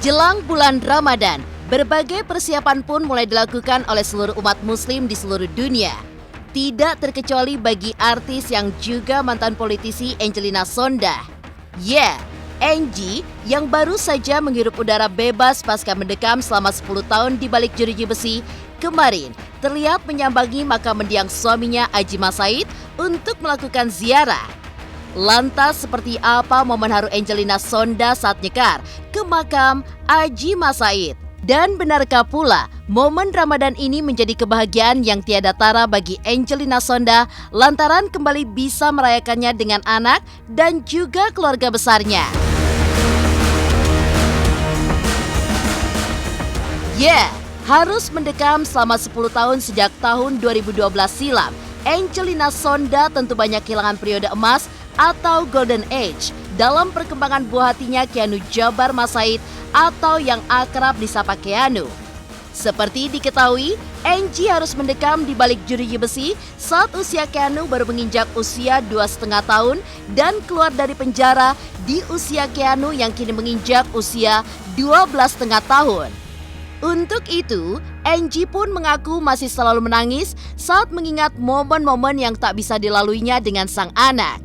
Jelang bulan Ramadan, berbagai persiapan pun mulai dilakukan oleh seluruh umat muslim di seluruh dunia. Tidak terkecuali bagi artis yang juga mantan politisi Angelina Sonda. Angie yang baru saja menghirup udara bebas pasca mendekam selama 10 tahun di balik jeruji besi, kemarin terlihat menyambangi makam mendiang suaminya Adjie Said untuk melakukan ziarah. Lantas seperti apa momen haru Angelina Sonda saat nyekar ke makam Adjie Said? Dan benarkah pula momen Ramadan ini menjadi kebahagiaan yang tiada tara bagi Angelina Sonda lantaran kembali bisa merayakannya dengan anak dan juga keluarga besarnya? Harus mendekam selama 10 tahun sejak tahun 2012 silam, Angelina Sonda tentu banyak kehilangan periode emas atau Golden Age dalam perkembangan buah hatinya Keanu Jabbar Said atau yang akrab disapa Keanu. Seperti diketahui, Angie harus mendekam di balik jeruji besi saat usia Keanu baru menginjak usia 2,5 tahun dan keluar dari penjara di usia Keanu yang kini menginjak usia 12,5 tahun. Untuk itu, Angie pun mengaku masih selalu menangis saat mengingat momen-momen yang tak bisa dilaluinya dengan sang anak.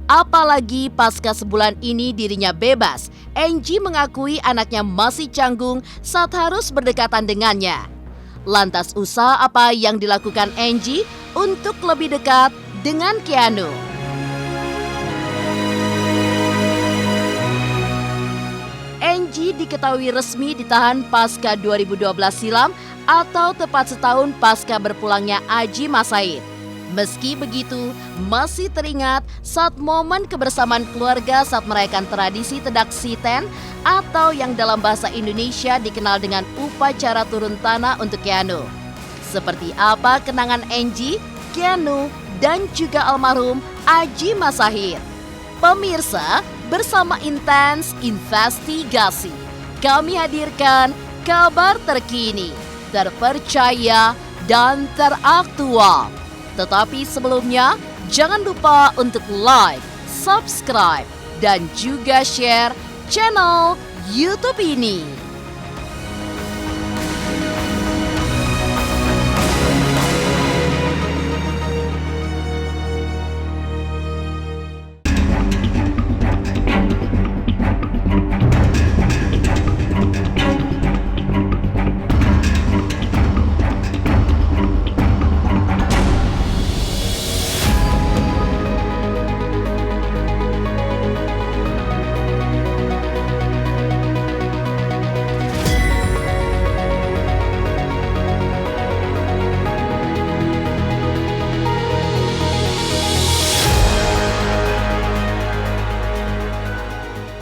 Apalagi pasca sebulan ini dirinya bebas, Angie mengakui anaknya masih canggung saat harus berdekatan dengannya. Lantas usaha apa yang dilakukan Angie untuk lebih dekat dengan Keanu? Angie diketahui resmi ditahan pasca 2012 silam atau tepat setahun pasca berpulangnya Adjie Said. Meski begitu, masih teringat saat momen kebersamaan keluarga saat merayakan tradisi tedak siten atau yang dalam bahasa Indonesia dikenal dengan upacara turun tanah untuk Keanu. Seperti apa kenangan Angie, Keanu, dan juga almarhum Adjie Said? Pemirsa, bersama Intens Investigasi, kami hadirkan kabar terkini, terpercaya, dan teraktual. Tetapi sebelumnya, jangan lupa untuk like, subscribe, dan juga share channel YouTube ini.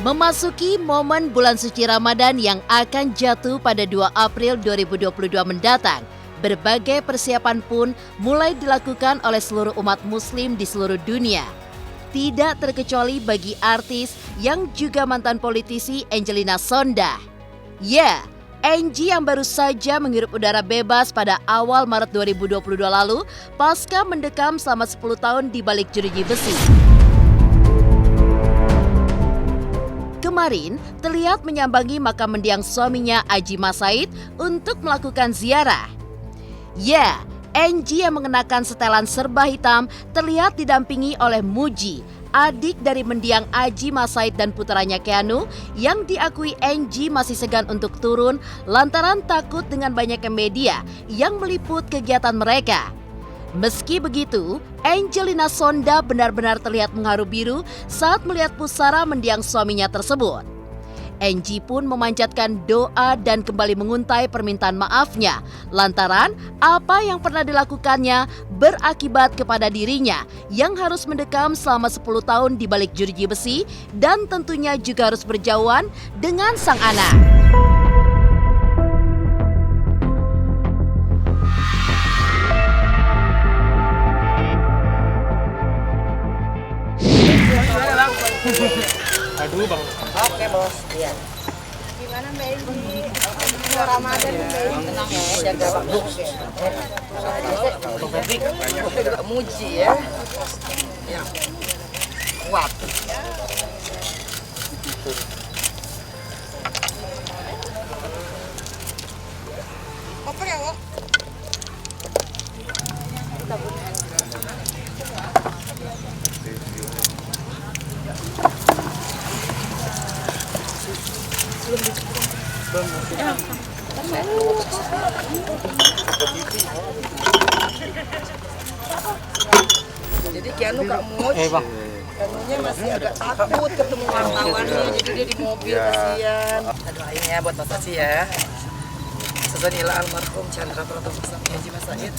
Memasuki momen bulan suci Ramadan yang akan jatuh pada 2 April 2022 mendatang, berbagai persiapan pun mulai dilakukan oleh seluruh umat muslim di seluruh dunia. Tidak terkecuali bagi artis yang juga mantan politisi Angelina Sonda. Angie yang baru saja menghirup udara bebas pada awal Maret 2022 lalu pasca mendekam selama 10 tahun di balik jeruji besi. Kemarin terlihat menyambangi makam mendiang suaminya Adjie Said untuk melakukan ziarah. Angie yang mengenakan setelan serba hitam terlihat didampingi oleh Muji, adik dari mendiang Adjie Said dan putranya Keanu, yang diakui Angie masih segan untuk turun lantaran takut dengan banyaknya media yang meliput kegiatan mereka. Meski begitu, Angelina Sonda benar-benar terlihat mengharu biru saat melihat pusara mendiang suaminya tersebut. Angie pun memanjatkan doa dan kembali menguntai permintaan maafnya lantaran apa yang pernah dilakukannya berakibat kepada dirinya yang harus mendekam selama 10 tahun di balik jeruji besi dan tentunya juga harus berjauhan dengan sang anak. Aduh bang. Oke bos, iya. Gimana Mbak Indi? Ramadan Mbak Indi? Tenang ya, jaga waktu. Muji ya. Ya. Kuat. Jadi Keanu Kak Muj, Keanunya masih agak takut ketemu wartawannya, jadi dia di mobil kasihan. Doain ya buat Mas Aji ya. Sebenarnya almarhum Chandra Pratomo Sami Haji Mas Said.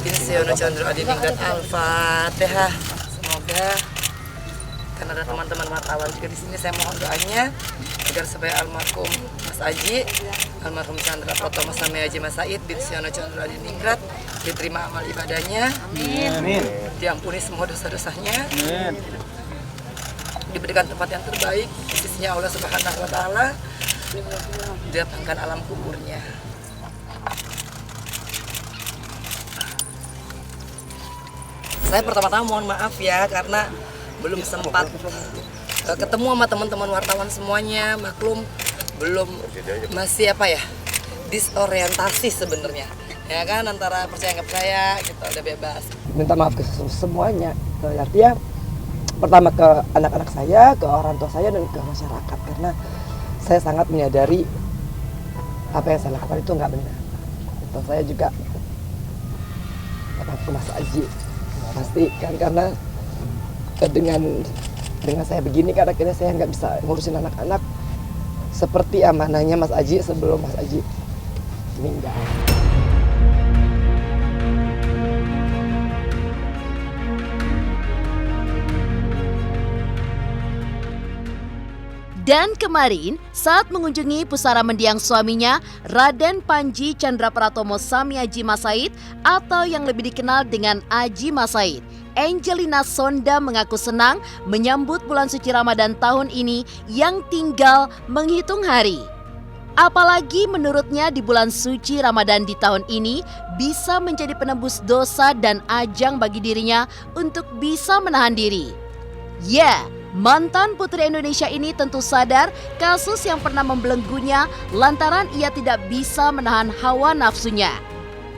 Insiono Chandra Adiningrat Al-Fatihah. Semoga karena ada teman-teman wartawan juga di sini, saya mohon doanya agar supaya almarhum Mas Aji, almarhum Chandra Pratomo Sami Haji Mas Said bin Siono Chandra Adiningrat diterima amal ibadahnya, amin. Diampuni semua dosa-dosanya, amin. Diberikan tempat yang terbaik di sisinya Allah Subhanahu wa taala, didatangkan alam kuburnya. Saya pertama-tama mohon maaf ya karena belum sempat ketemu sama teman-teman wartawan semuanya, maklum belum, masih disorientasi sebenarnya. Ya kan, antara percaya nggak percaya gitu, udah bebas. Minta maaf ke semuanya, artinya pertama ke anak-anak saya, ke orang tua saya, dan ke masyarakat, karena saya sangat menyadari apa yang saya lakukan itu nggak benar. Gitu. Saya juga maaf ke Mas Aji, pasti kan, karena dengan saya begini kan akhirnya saya nggak bisa ngurusin anak-anak seperti amanahnya Mas Aji sebelum Mas Aji meninggal. Dan kemarin, saat mengunjungi pusara mendiang suaminya, Raden Panji Chandra Pratomo Sami Haji Mas Said atau yang lebih dikenal dengan Haji Mas Said, Angelina Sonda mengaku senang menyambut bulan suci Ramadan tahun ini yang tinggal menghitung hari. Apalagi menurutnya di bulan suci Ramadan di tahun ini bisa menjadi penembus dosa dan ajang bagi dirinya untuk bisa menahan diri. Mantan Putri Indonesia ini tentu sadar kasus yang pernah membelenggunya lantaran ia tidak bisa menahan hawa nafsunya.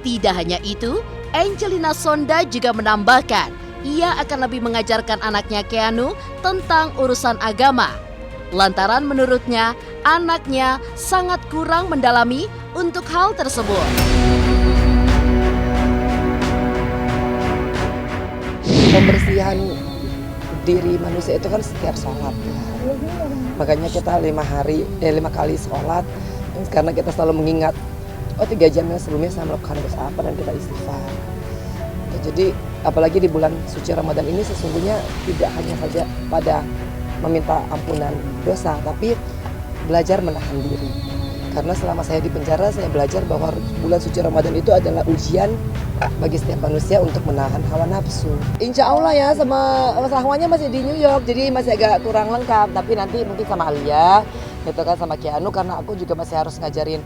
Tidak hanya itu, Angelina Sonda juga menambahkan ia akan lebih mengajarkan anaknya Keanu tentang urusan agama. Lantaran menurutnya anaknya sangat kurang mendalami untuk hal tersebut. Pembersihan diri manusia itu kan setiap sholat ya. Makanya kita 5 kali sholat karena kita selalu mengingat 3 jam yang sebelumnya saya melakukan dosa apa dan kita istighfar. Jadi apalagi di bulan suci Ramadan ini sesungguhnya tidak hanya saja pada meminta ampunan dosa, tapi belajar menahan diri. Karena selama saya di penjara saya belajar bahwa bulan suci Ramadan itu adalah ujian bagi setiap manusia untuk menahan hawa nafsu. Insya Allah ya, sama sahwanya masih di New York, jadi masih agak kurang lengkap. Tapi nanti mungkin sama Alia, gitu kan, sama Keanu, karena aku juga masih harus ngajarin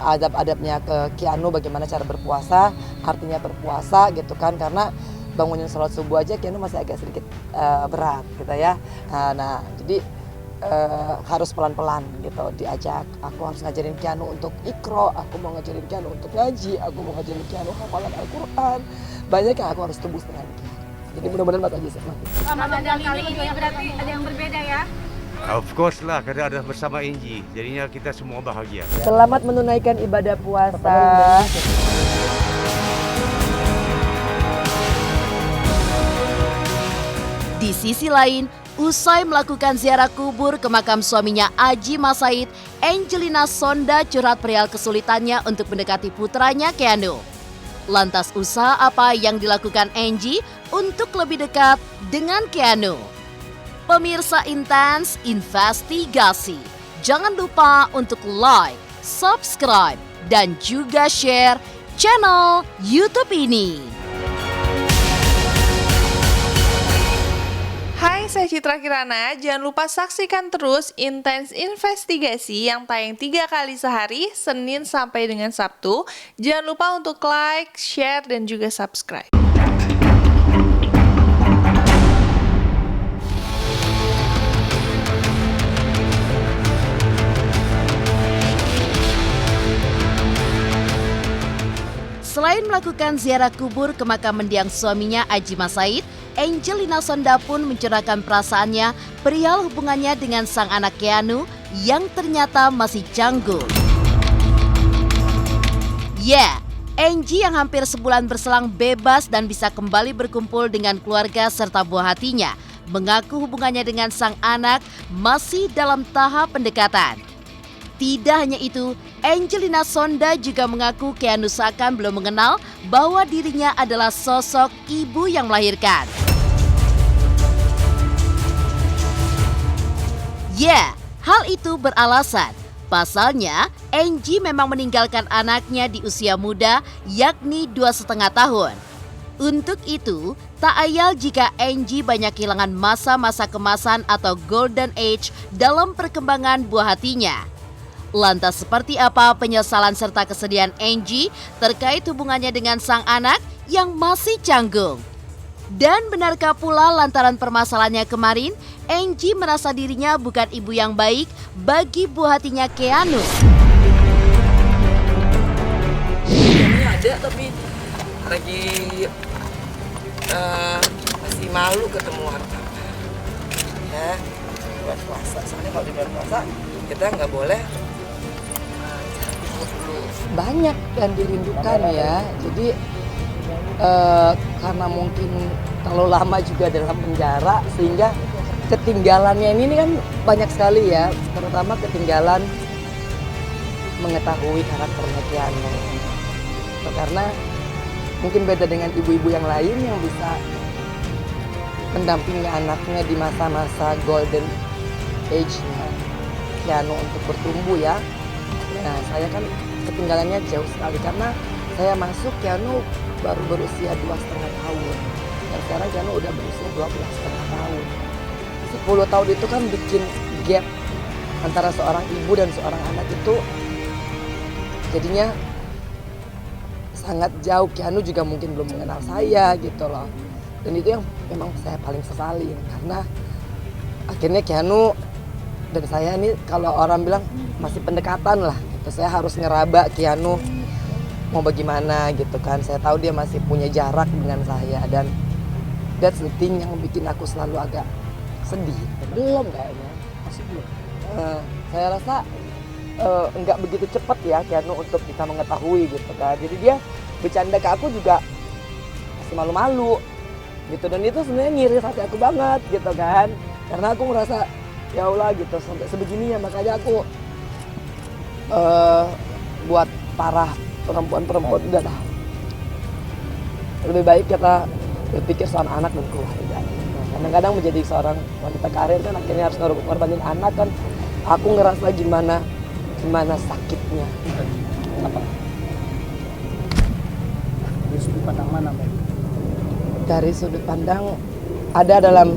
adab-adabnya ke Keanu bagaimana cara berpuasa, artinya berpuasa, gitu kan, karena bangunin sholat subuh aja Keanu masih agak sedikit berat, gitu ya. Nah, jadi harus pelan-pelan gitu diajak. Aku harus ngajarin Keanu untuk ikro, aku mau ngajarin Keanu untuk ngaji, aku mau ngajarin Keanu hafalan Al-Quran. Banyak yang aku harus tebus dengan Keanu. Jadi mudah-mudahan Mas Aji senang. Ramadan kali ini berarti ada yang berbeda ya? Of course lah, karena ada bersama Enji, jadinya kita semua bahagia. Selamat menunaikan ibadah puasa. Di sisi lain, usai melakukan ziarah kubur ke makam suaminya Haji Mas Said, Angelina Sonda curhat perihal kesulitannya untuk mendekati putranya Keanu. Lantas usaha apa yang dilakukan Angie untuk lebih dekat dengan Keanu? Pemirsa Intens Investigasi, jangan lupa untuk like, subscribe, dan juga share channel YouTube ini. Hai, saya Citra Kirana. Jangan lupa saksikan terus Intens Investigasi yang tayang 3 kali sehari, Senin sampai dengan Sabtu. Jangan lupa untuk like, share, dan juga subscribe. melakukan ziarah kubur ke makam mendiang suaminya Aji Mas Said, Angelina Sonda pun mencurahkan perasaannya perihal hubungannya dengan sang anak Keanu yang ternyata masih canggung. Ya, Angie yang hampir sebulan berselang bebas dan bisa kembali berkumpul dengan keluarga serta buah hatinya, mengaku hubungannya dengan sang anak masih dalam tahap pendekatan. Tidak hanya itu, Angelina Sonda juga mengaku Keanu seakan belum mengenal bahwa dirinya adalah sosok ibu yang melahirkan. Ya, hal itu beralasan. Pasalnya, Angie memang meninggalkan anaknya di usia muda, yakni 2,5 tahun. Untuk itu, tak ayal jika Angie banyak kehilangan masa-masa kemasan atau golden age dalam perkembangan buah hatinya. Lantas seperti apa penyesalan serta kesedihan Angie terkait hubungannya dengan sang anak yang masih canggung? Dan benarkah pula lantaran permasalahannya kemarin, Angie merasa dirinya bukan ibu yang baik bagi buah hatinya Keanu? Ini ada tapi lagi masih malu ketemu wartawan. Ya, bulan puasa. Soalnya kalau di bulan puasa kita nggak boleh Banyak yang dirindukan ya. Jadi karena mungkin terlalu lama juga dalam penjara sehingga ketinggalannya ini kan banyak sekali ya. Terutama ketinggalan mengetahui karakternya Keanu. Karena mungkin beda dengan ibu-ibu yang lain yang bisa mendampingi anaknya di masa-masa golden age-nya Keanu untuk bertumbuh ya. Nah, saya kan ketinggalannya jauh sekali karena saya masuk Keanu baru berusia 2,5 tahun. Dan sekarang Keanu udah berusia 12,5 tahun. 10 tahun itu kan bikin gap antara seorang ibu dan seorang anak itu jadinya sangat jauh. Keanu juga mungkin belum mengenal saya gitu loh. Dan itu yang memang saya paling sesali karena akhirnya Keanu dan saya ini kalau orang bilang masih pendekatan lah gitu. Saya harus ngeraba Keanu mau bagaimana gitu kan. Saya tahu dia masih punya jarak dengan saya dan that's the thing yang bikin aku selalu agak sedih. Belum kayaknya, masih belum. Saya rasa enggak begitu cepat ya Keanu untuk bisa mengetahui gitu kan. Jadi dia bercanda ke aku juga masih malu-malu gitu. Dan itu sebenarnya ngiris hati aku banget gitu kan. Karena aku ngerasa ya Allah gitu sampai sebegininya, makanya aku buat para perempuan-perempuan udah lah. Lebih baik kita berpikir soal anak dan keluarga. Kadang-kadang menjadi seorang wanita karir kan akhirnya harus ngorbanin anak kan. Aku ngerasa gimana sakitnya. Apa? Dari sudut pandang mana, Mbak? Dari sudut pandang ada dalam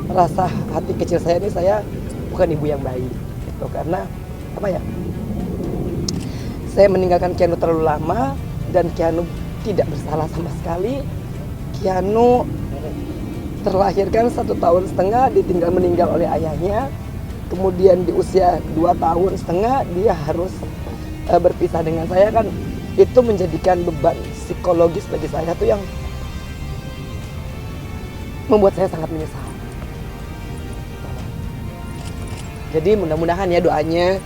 rasa hati kecil saya ini, saya bukan ibu yang baik gitu. Karena apa ya? Saya meninggalkan Keanu terlalu lama dan Keanu tidak bersalah sama sekali. Keanu terlahirkan 1,5 tahun ditinggal meninggal oleh ayahnya. Kemudian di usia 2,5 tahun dia harus berpisah dengan saya kan. Itu menjadikan beban psikologis bagi saya tuh yang membuat saya sangat menyesal. Jadi mudah-mudahan ya doanya.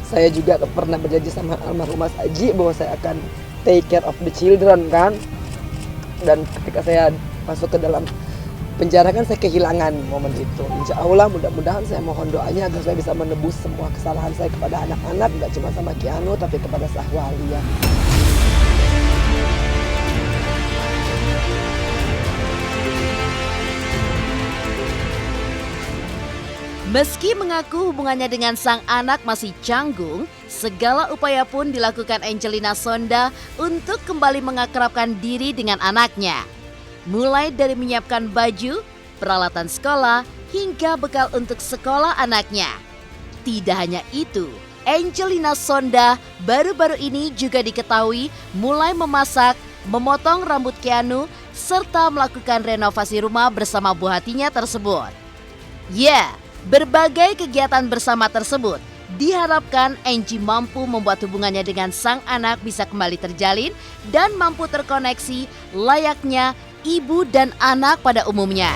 Saya juga pernah berjanji sama almarhum Mas Aji bahwa saya akan take care of the children kan. Dan ketika saya masuk ke dalam penjara kan saya kehilangan momen itu. Insya Allah mudah-mudahan saya mohon doanya agar saya bisa menebus semua kesalahan saya kepada anak-anak. Gak cuma sama Keanu tapi kepada Sahwalia. Meski mengaku hubungannya dengan sang anak masih canggung, segala upaya pun dilakukan Angelina Sonda untuk kembali mengakrabkan diri dengan anaknya. Mulai dari menyiapkan baju, peralatan sekolah, hingga bekal untuk sekolah anaknya. Tidak hanya itu, Angelina Sonda baru-baru ini juga diketahui mulai memasak, memotong rambut Keanu, serta melakukan renovasi rumah bersama buah hatinya tersebut. Ya, berbagai kegiatan bersama tersebut Diharapkan Angie mampu membuat hubungannya dengan sang anak bisa kembali terjalin dan mampu terkoneksi layaknya ibu dan anak pada umumnya.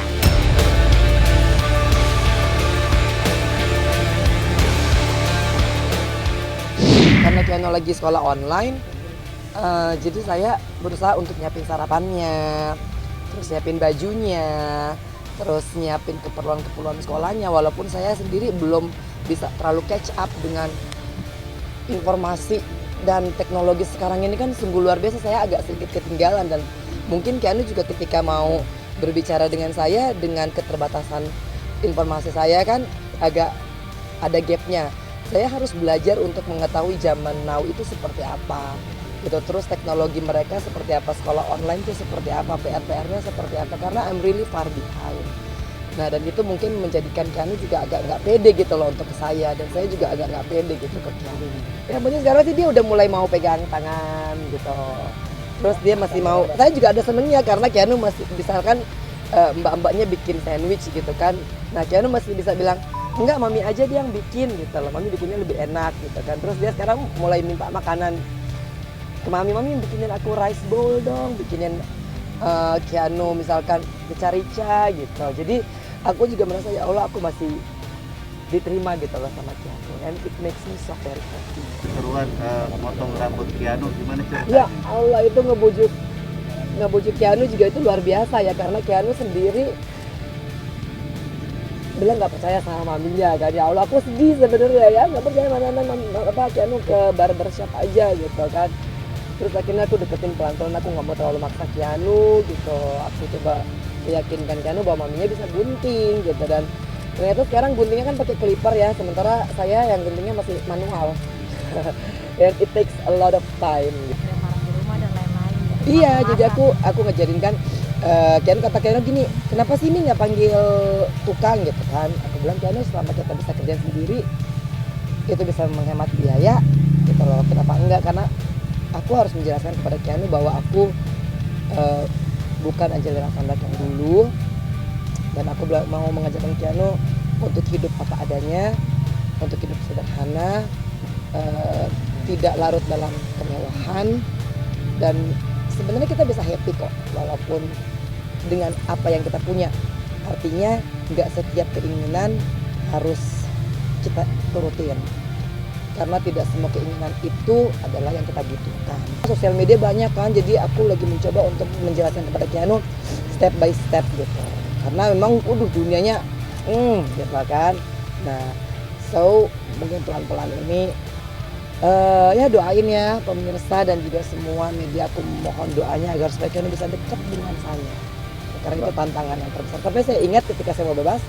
Karena Keanu lagi sekolah online, jadi saya berusaha untuk nyiapin sarapannya, terus nyiapin bajunya, terus nyiapin keperluan-keperluan sekolahnya. Walaupun saya sendiri belum bisa terlalu catch up dengan informasi dan teknologi sekarang ini kan sungguh luar biasa, saya agak sedikit ketinggalan. Dan mungkin Keanu juga ketika mau berbicara dengan saya dengan keterbatasan informasi saya kan agak ada gapnya. Saya harus belajar untuk mengetahui zaman now itu seperti apa gitu, terus teknologi mereka seperti apa, sekolah online itu seperti apa, PR-nya seperti apa, karena I'm really far behind. Nah, dan itu mungkin menjadikan Keanu juga agak nggak pede gitu loh untuk saya, dan saya juga agak nggak pede gitu ke Keanu. Yang penting sekarang sih dia udah mulai mau pegang tangan gitu, terus dia masih mau, saya juga ada senengnya karena Keanu masih misalkan mbak-mbaknya bikin sandwich gitu kan, nah Keanu masih bisa bilang, enggak, mami aja dia yang bikin gitu loh, mami bikinnya lebih enak gitu kan. Terus dia sekarang mulai minta makanan ke mami bikinin aku rice bowl dong, bikinin Keanu misalkan rica-rica gitu. Jadi aku juga merasa ya Allah, aku masih diterima gitu loh sama Keanu, and it makes me so very happy. Keseruan motong rambut Keanu gimana ceritanya? Ya Allah, itu ngebujuk Keanu juga itu luar biasa ya, karena Keanu sendiri bilang nggak percaya sama maminya kan. Ya Allah, aku sedih sebenarnya ya, nggak percaya mana Keanu ke barbershop aja gitu kan. Terus akhirnya aku deketin pelan-pelan, aku nggak mau terlalu maksa Keanu gitu. Aku coba meyakinkan Keanu bahwa maminya bisa gunting gitu, dan ternyata sekarang guntingnya kan pakai clipper ya, sementara saya yang guntingnya masih manual. And it takes a lot of time gitu. Iya, jadi aku ngajarin kan. Keanu kata Keanu gini, kenapa sih ini nggak panggil tukang gitu kan? Aku bilang, Keanu selama kita bisa kerja sendiri itu bisa menghemat biaya gitu loh, kenapa enggak? Karena aku harus menjelaskan kepada Keanu bahwa aku bukan Angelina Sondag yang dulu, dan aku mau mengajarkan Keanu untuk hidup apa adanya, untuk hidup sederhana, tidak larut dalam kemewahan, dan sebenarnya kita bisa happy kok walaupun dengan apa yang kita punya. Artinya nggak setiap keinginan harus kita turutin, karena tidak semua keinginan itu adalah yang kita butuhkan. Sosial media banyak kan, jadi aku lagi mencoba untuk menjelaskan kepada Keanu step by step gitu, karena memang dunianya gitu kan. Nah, so mungkin pelan-pelan ini ya doain ya pemirsa dan juga semua media, aku mohon doanya agar supaya Keanu bisa dekat dengan saya, karena itu tantangan yang terbesar. Tapi saya ingat ketika saya mau bebas,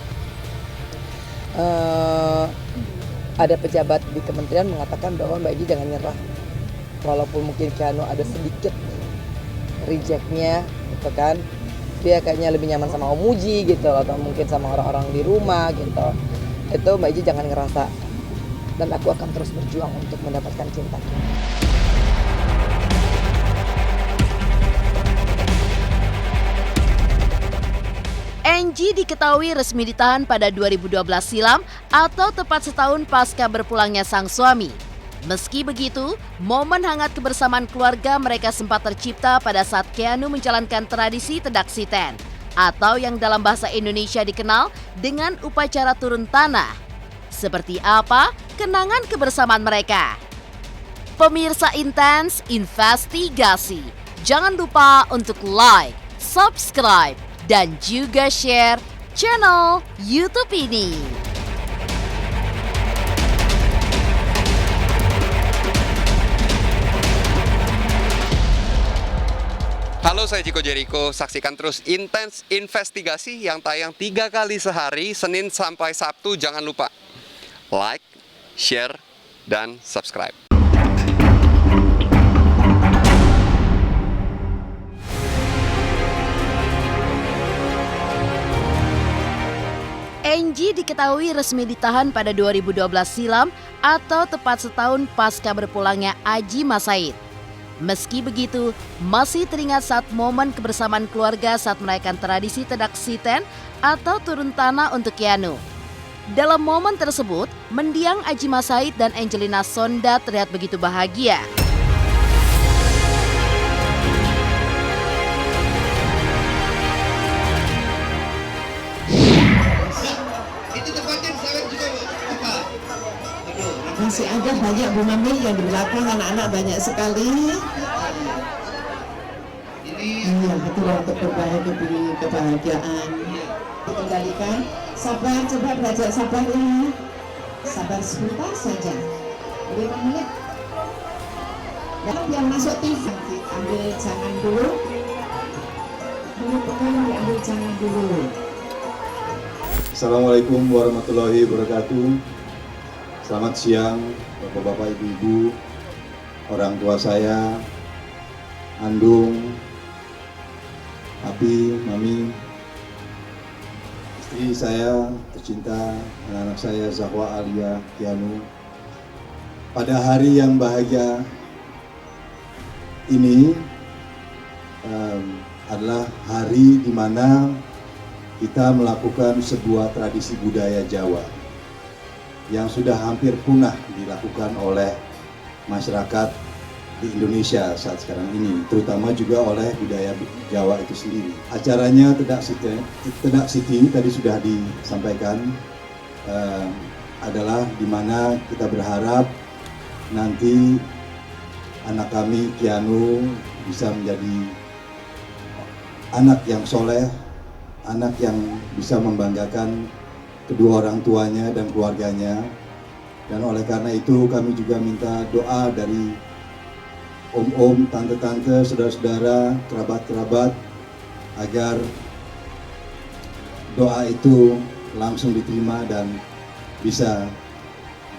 ada pejabat di kementerian mengatakan bahwa Mbak Egi jangan nyerah, walaupun mungkin Keanu ada sedikit rejectnya gitu kan, dia kayaknya lebih nyaman sama Om Muji gitu, atau mungkin sama orang-orang di rumah gitu. Itu Mbak Egi jangan ngerasa, dan aku akan terus berjuang untuk mendapatkan cinta. Angie diketahui resmi ditahan pada 2012 silam atau tepat setahun pasca berpulangnya sang suami. Meski begitu, momen hangat kebersamaan keluarga mereka sempat tercipta pada saat Keanu menjalankan tradisi Tedak Siten, atau yang dalam bahasa Indonesia dikenal dengan upacara turun tanah. Seperti apa kenangan kebersamaan mereka? Pemirsa Intens Investigasi, jangan lupa untuk like, subscribe, dan juga share channel YouTube ini. Halo, saya Chico Jericho. Saksikan terus Intens Investigasi yang tayang 3 kali sehari, Senin sampai Sabtu. Jangan lupa like, share, dan subscribe. Angie diketahui resmi ditahan pada 2012 silam atau tepat setahun pasca berpulangnya Aji Masaid. Meski begitu, masih teringat saat momen kebersamaan keluarga saat merayakan tradisi Tedak Siten atau turun tanah untuk Keanu. Dalam momen tersebut, mendiang Ajima Said dan Angelina Sonda terlihat begitu bahagia. Masih ada banyak Bu Mami yang di belakang, anak-anak banyak sekali. Iya, betul, untuk berbagi kebahagiaan. Dikendalikan, sabar, coba belajar sabar ya. Sabar sebentar saja, 5 menit. Dan yang masuk TV, ambil jangan dulu. Dulu pegang, diambil jangan dulu. Assalamualaikum warahmatullahi wabarakatuh. Selamat siang Bapak-bapak, Ibu-ibu, orang tua saya, Andung, Abi, Mami, istri saya tercinta, anak-anak saya Zahwa, Alia, Kianu. Pada hari yang bahagia ini adalah hari di mana kita melakukan sebuah tradisi budaya Jawa yang sudah hampir punah dilakukan oleh masyarakat di Indonesia saat sekarang ini, terutama juga oleh budaya Jawa itu sendiri. Acaranya Tedak Siti tadi sudah disampaikan, adalah di mana kita berharap nanti anak kami Kianu bisa menjadi anak yang soleh, anak yang bisa membanggakan kedua orang tuanya dan keluarganya. Dan oleh karena itu kami juga minta doa dari om-om, tante-tante, saudara-saudara, kerabat-kerabat, agar doa itu langsung diterima dan bisa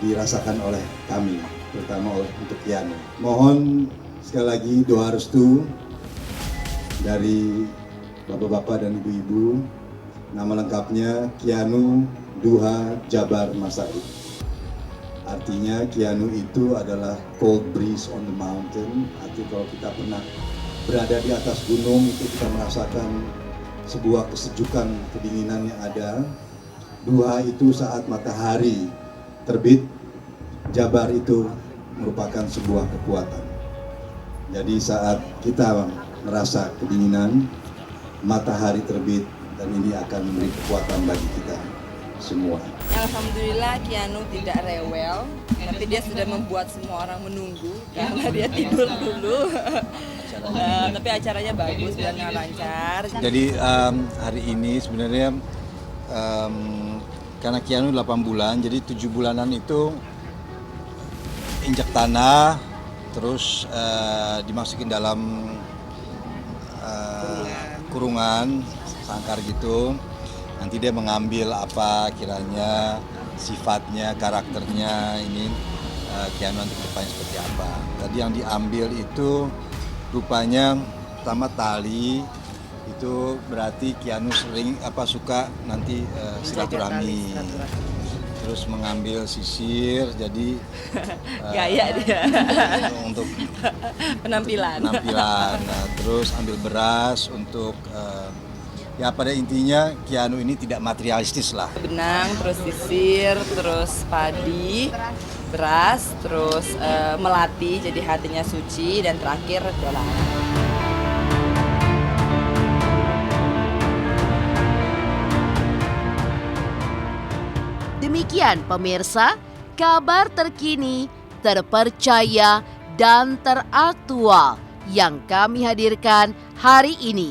dirasakan oleh kami, terutama untuk Kianu. Mohon sekali lagi doa restu dari bapak-bapak dan ibu-ibu. Nama lengkapnya Kianu Duha Jabar Masaid. Artinya Kianu itu adalah cold breeze on the mountain. Artinya kalau kita pernah berada di atas gunung itu kita merasakan sebuah kesejukan, kedinginan yang ada. Duha itu saat matahari terbit. Jabar itu merupakan sebuah kekuatan. Jadi saat kita merasa kedinginan, matahari terbit, dan ini akan memberi kekuatan bagi kita semua. Alhamdulillah Kianu tidak rewel, tapi dia sudah membuat semua orang menunggu karena dia tidur dulu. Tapi acaranya bagus dan lancar. Jadi hari ini sebenarnya karena Kianu 8 bulan, jadi 7 bulanan itu injak tanah, terus dimasukin dalam kurungan sangkar gitu. Nanti dia mengambil apa kiranya sifatnya, karakternya ini Kianu nanti depannya seperti apa. Tadi yang diambil itu rupanya pertama tali, itu berarti Kianu suka nanti silaturahmi. Terus mengambil sisir, jadi gaya dia untuk penampilan. Nah, terus ambil beras untuk ya pada intinya Kianu ini tidak materialistis lah. Benang, terus sisir, terus padi, beras, terus melati jadi hatinya suci, dan terakhir dolar. Demikian pemirsa, kabar terkini, terpercaya, dan teraktual yang kami hadirkan hari ini.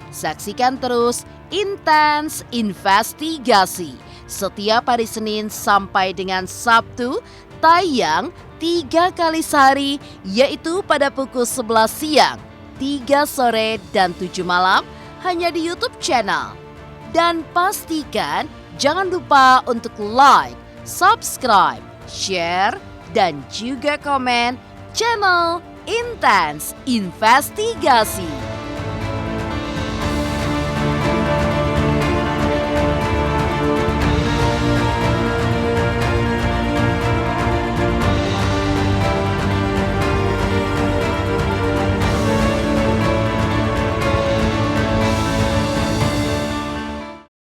Saksikan terus Intens Investigasi setiap hari Senin sampai dengan Sabtu, tayang 3 kali sehari, yaitu pada pukul 11 siang, 3 sore, dan 7 malam, hanya di YouTube channel. Dan pastikan jangan lupa untuk like, subscribe, share, dan juga komen channel Intens Investigasi.